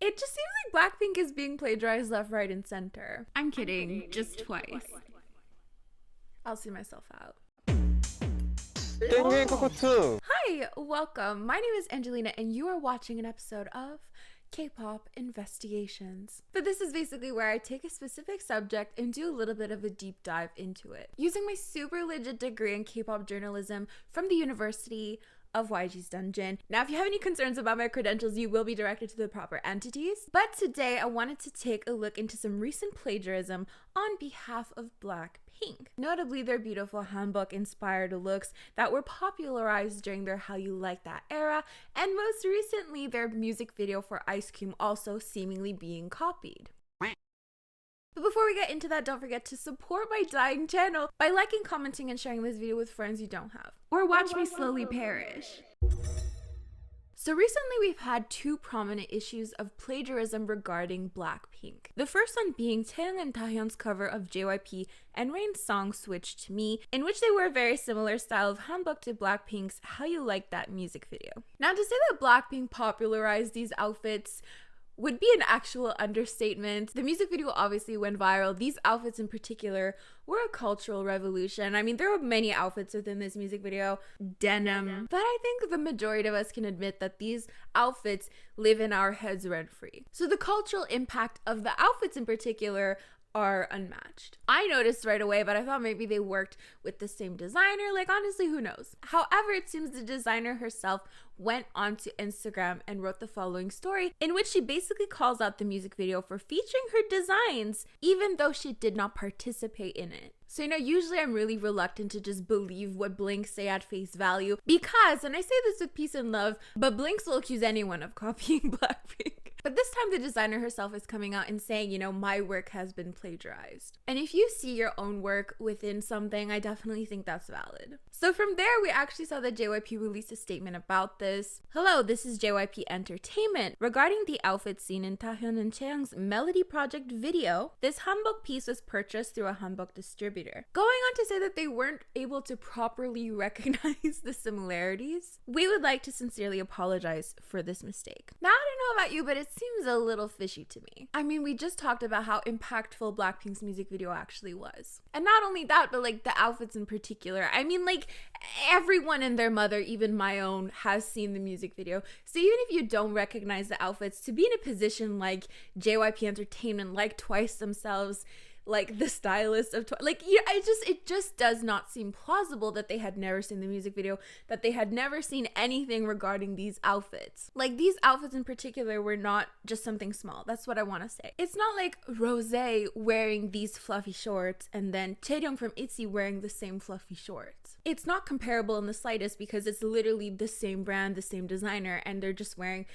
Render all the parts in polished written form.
It just seems like Blackpink is being plagiarized left, right, and center. I'm kidding, just twice. I'll see myself out. Hi, Hi, welcome. My name is Angelina, and you are watching an episode of Kpop Investigations. But this is basically where I take a specific subject and do a little bit of a deep dive into it, using my super legit degree in K-pop journalism from the University of YG's Dungeon. Now, if you have any concerns about my credentials, you will be directed to the proper entities. But today, I wanted to take a look into some recent plagiarism on behalf of Blackpink. Notably, their beautiful hanbok-inspired looks that were popularized during their How You Like That era, and most recently, their music video for Ice Cream also seemingly being copied. But before we get into that, don't forget to support my dying channel by liking, commenting, and sharing this video with friends you don't have. Or watch me slowly perish. So recently we've had two prominent issues of plagiarism regarding Blackpink. The first one being Chaeyoung and Dahyun's cover of JYP and Rain's song Switch to Me, in which they wear a very similar style of hanbok to Blackpink's How You Like That music video. Now, to say that Blackpink popularized these outfits would be an actual understatement. The music video obviously went viral. These outfits in particular were a cultural revolution. I mean, there were many outfits within this music video, denim, but I think the majority of us can admit that these outfits live in our heads rent-free. So the cultural impact of the outfits in particular are unmatched. I noticed right away, but I thought maybe they worked with the same designer. Like, honestly, who knows? However, it seems the designer herself went onto Instagram and wrote the following story, in which she basically calls out the music video for featuring her designs, even though she did not participate in it. So, usually I'm really reluctant to just believe what Blinks say at face value, because, and I say this with peace and love, but Blinks will accuse anyone of copying Blackpink. But this time the designer herself is coming out and saying, my work has been plagiarized. And if you see your own work within something, I definitely think that's valid. So from there, we actually saw that JYP released a statement about this. Hello, this is JYP Entertainment. Regarding the outfit seen in Dahyun and Chaeyoung's Melody Project video, this hanbok piece was purchased through a hanbok distributor. Going on to say that they weren't able to properly recognize the similarities, we would like to sincerely apologize for this mistake. Now, I don't know about you, but it seems a little fishy to me. I mean, we just talked about how impactful Blackpink's music video actually was. And not only that, but like the outfits in particular. I mean, like everyone and their mother, even my own, has seen the music video. So even if you don't recognize the outfits, to be in a position like JYP Entertainment, like Twice themselves, like the stylist of it just does not seem plausible that they had never seen the music video, that they had never seen anything regarding these outfits. Like, these outfits in particular were not just something small. That's what I want to say. It's not like Rosé wearing these fluffy shorts and then Chaeyoung from ITZY wearing the same fluffy shorts. It's not comparable in the slightest, because it's literally the same brand, the same designer, and they're just wearing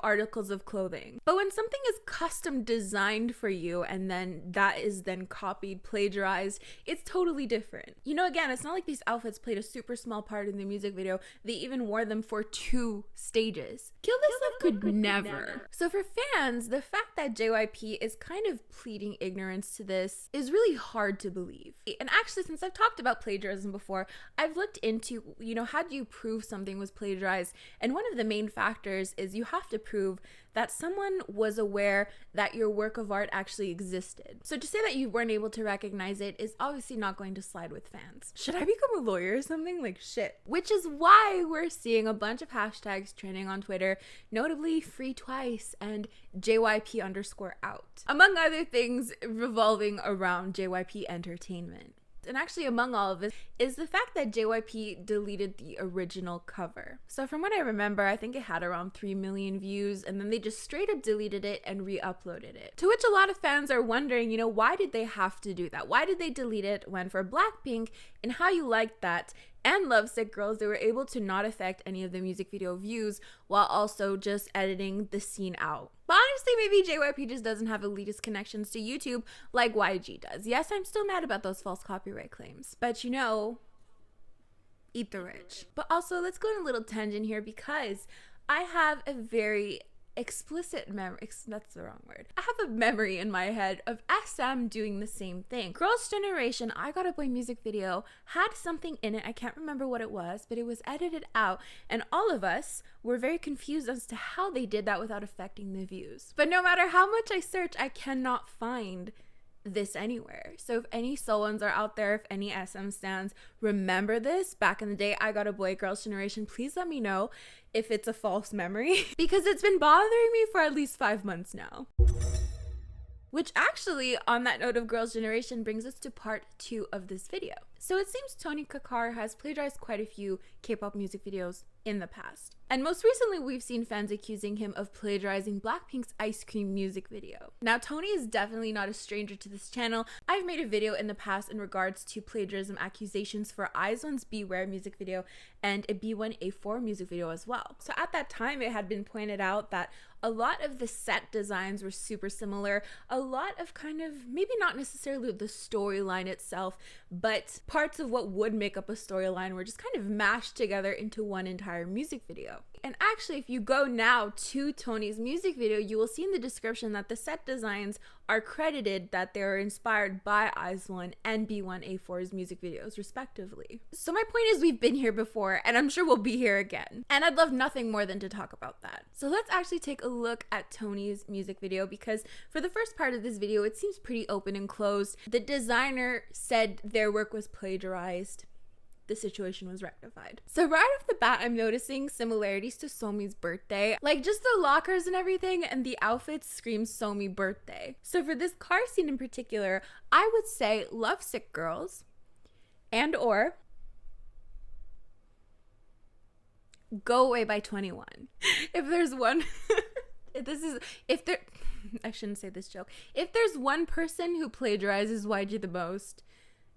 articles of clothing. But when something is custom designed for you and then that is then copied, plagiarized, it's totally different. Again, it's not like these outfits played a super small part in the music video. They even wore them for 2 stages. Kill This Love could never. So for fans, the fact that JYP is kind of pleading ignorance to this is really hard to believe. And actually, since I've talked about plagiarism before, I've looked into, how do you prove something was plagiarized? And one of the main factors is you have to prove that someone was aware that your work of art actually existed. So to say that you weren't able to recognize it is obviously not going to slide with fans. Should I become a lawyer or something? Like, shit. Which is why we're seeing a bunch of hashtags trending on Twitter, notably Free Twice and JYP_out, among other things revolving around JYP Entertainment. And actually, among all of this is the fact that JYP deleted the original cover. So from what I remember, I think it had around 3 million views, and then they just straight up deleted it and re-uploaded it. To which a lot of fans are wondering, why did they have to do that? Why did they delete it when for Blackpink and How You Like That and Lovesick Girls, they were able to not affect any of the music video views while also just editing the scene out? But honestly, maybe JYP just doesn't have elitist connections to YouTube like YG does. Yes, I'm still mad about those false copyright claims, but eat the rich. But also, let's go on a little tangent here, because I have a very explicit memory, that's the wrong word. I have a memory in my head of SM doing the same thing. Girls' Generation I Got a Boy music video had something in it, I can't remember what it was, but it was edited out, and all of us were very confused as to how they did that without affecting the views. But no matter how much I search, I cannot find this anywhere. So if any Soans are out there, if any SM stands remember this back in the day, I Got a Boy, Girls' Generation, please let me know if it's a false memory because it's been bothering me for at least 5 months now. Which actually, on that note of Girls' Generation, brings us to part 2 of this video. So it seems Tony Kakkar has plagiarized quite a few K-pop music videos in the past. And most recently, we've seen fans accusing him of plagiarizing Blackpink's Ice Cream music video. Now, Tony is definitely not a stranger to this channel. I've made a video in the past in regards to plagiarism accusations for IZ ONE's Beware music video and a B1A4 music video as well. So at that time, it had been pointed out that a lot of the set designs were super similar. A lot of kind of, maybe not necessarily the storyline itself, but parts of what would make up a storyline were just kind of mashed together into one entire music video. And actually, if you go now to Tony's music video, you will see in the description that the set designs are credited that they're inspired by IZ ONE and B1A4's music videos, respectively. So my point is, we've been here before, and I'm sure we'll be here again. And I'd love nothing more than to talk about that. So let's actually take a look at Tony's music video, because for the first part of this video, it seems pretty open and closed. The designer said their work was plagiarized. The situation was rectified. So right off the bat, I'm noticing similarities to Somi's birthday. Like just the lockers and everything, and the outfits scream Somi birthday. So for this car scene in particular, I would say Lovesick Girls and or Go Away by 21. If there's one I shouldn't say this joke. If there's one person who plagiarizes YG the most,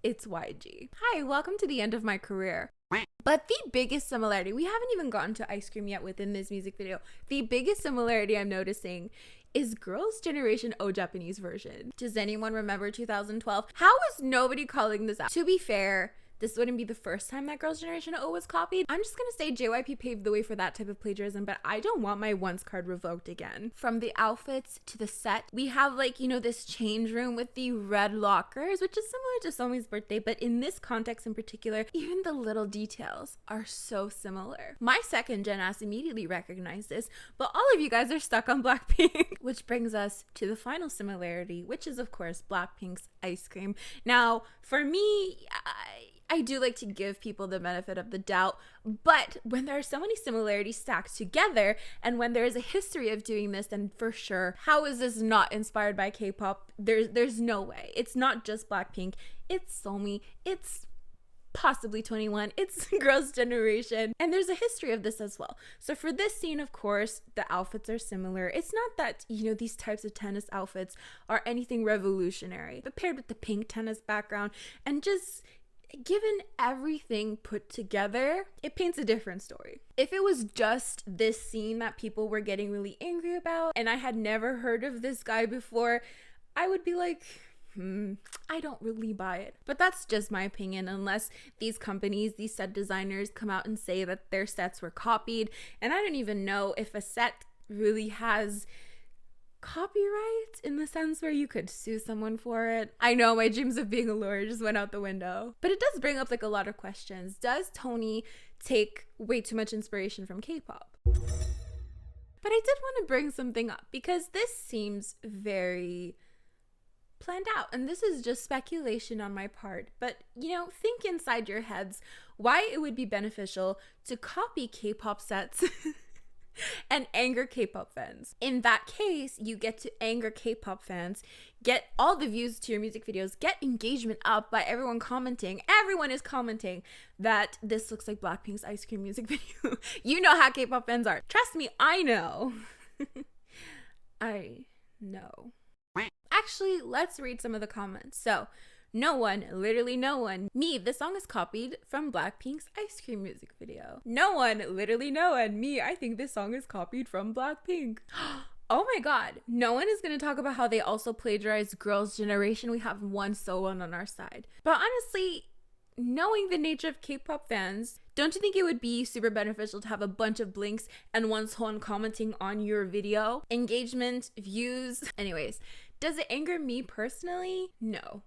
it's YG. Hi, welcome to the end of my career. But the biggest similarity, we haven't even gotten to Ice Cream yet within this music video. The biggest similarity I'm noticing is Girls' Generation O Japanese version. Does anyone remember 2012? How is nobody calling this out? To be fair, this wouldn't be the first time that Girls' Generation O was copied. I'm just gonna say JYP paved the way for that type of plagiarism, but I don't want my once card revoked again. From the outfits to the set, we have like, you know, this change room with the red lockers, which is similar to Somi's birthday, but in this context in particular, even the little details are so similar. My second gen ass immediately recognized this, but all of you guys are stuck on Blackpink. Which brings us to the final similarity, which is of course Blackpink's Ice Cream. Now, for me, I do like to give people the benefit of the doubt, but when there are so many similarities stacked together, and when there is a history of doing this, then for sure, how is this not inspired by K-pop? There's no way. It's not just Blackpink, it's Somi, it's possibly 21, it's Girls' Generation, and there's a history of this as well. So for this scene, of course, the outfits are similar. It's not that, you know, these types of tennis outfits are anything revolutionary, but paired with the pink tennis background and just given everything put together, it paints a different story. If it was just this scene that people were getting really angry about and I had never heard of this guy before, I would be like, I don't really buy it. But that's just my opinion, unless these companies, these set designers come out and say that their sets were copied. And I don't even know if a set really has copyright in the sense where you could sue someone for it. I know my dreams of being a lawyer just went out the window. But it does bring up like a lot of questions. Does Tony take way too much inspiration from K-pop? But I did want to bring something up because this seems very planned out, and this is just speculation on my part, but you know, think inside your heads why it would be beneficial to copy K-pop sets and anger K-pop fans. In that case, you get to anger K-pop fans, get all the views to your music videos, get engagement up by everyone commenting. Everyone is commenting that this looks like Blackpink's Ice Cream music video. You know how K-pop fans are. Trust me, I know. I know. Actually, let's read some of the comments. So, no one, literally no one. Me, this song is copied from Blackpink's Ice Cream music video. No one, literally no one. Me, I think this song is copied from Blackpink. Oh my god, no one is going to talk about how they also plagiarized Girls' Generation. We have one Soan on our side. But honestly, knowing the nature of K-pop fans, Don't you think it would be super beneficial to have a bunch of blinks and one Seon commenting on your video? Engagement, views. Anyways, does it anger me personally? No.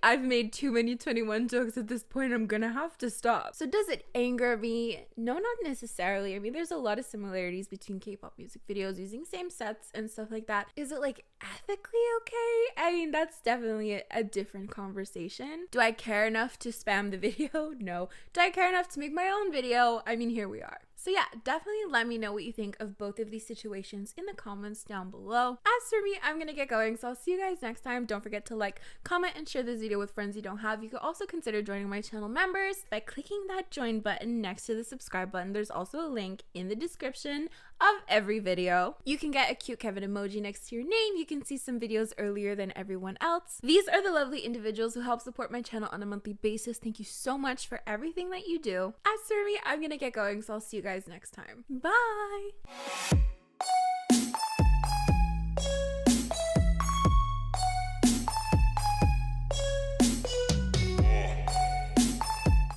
I've made too many 21 jokes at this point. I'm gonna have to stop. So does it anger me? No, not necessarily. I mean, there's a lot of similarities between K-pop music videos using same sets and stuff like that. Is it like ethically okay? I mean, that's definitely a different conversation. Do I care enough to spam the video? No. Do I care enough to make my own video? I mean, here we are. So yeah, definitely let me know what you think of both of these situations in the comments down below. As for me, I'm gonna get going, so I'll see you guys next time. Don't forget to like, comment, and share this video with friends you don't have. You could also consider joining my channel members by clicking that join button next to the subscribe button. There's also a link in the description of every video. You can get a cute Kevin emoji next to your name. You can see some videos earlier than everyone else. These are the lovely individuals who help support my channel on a monthly basis. Thank you so much for everything that you do. As for me, I'm gonna get going, so I'll see you guys next time. Bye!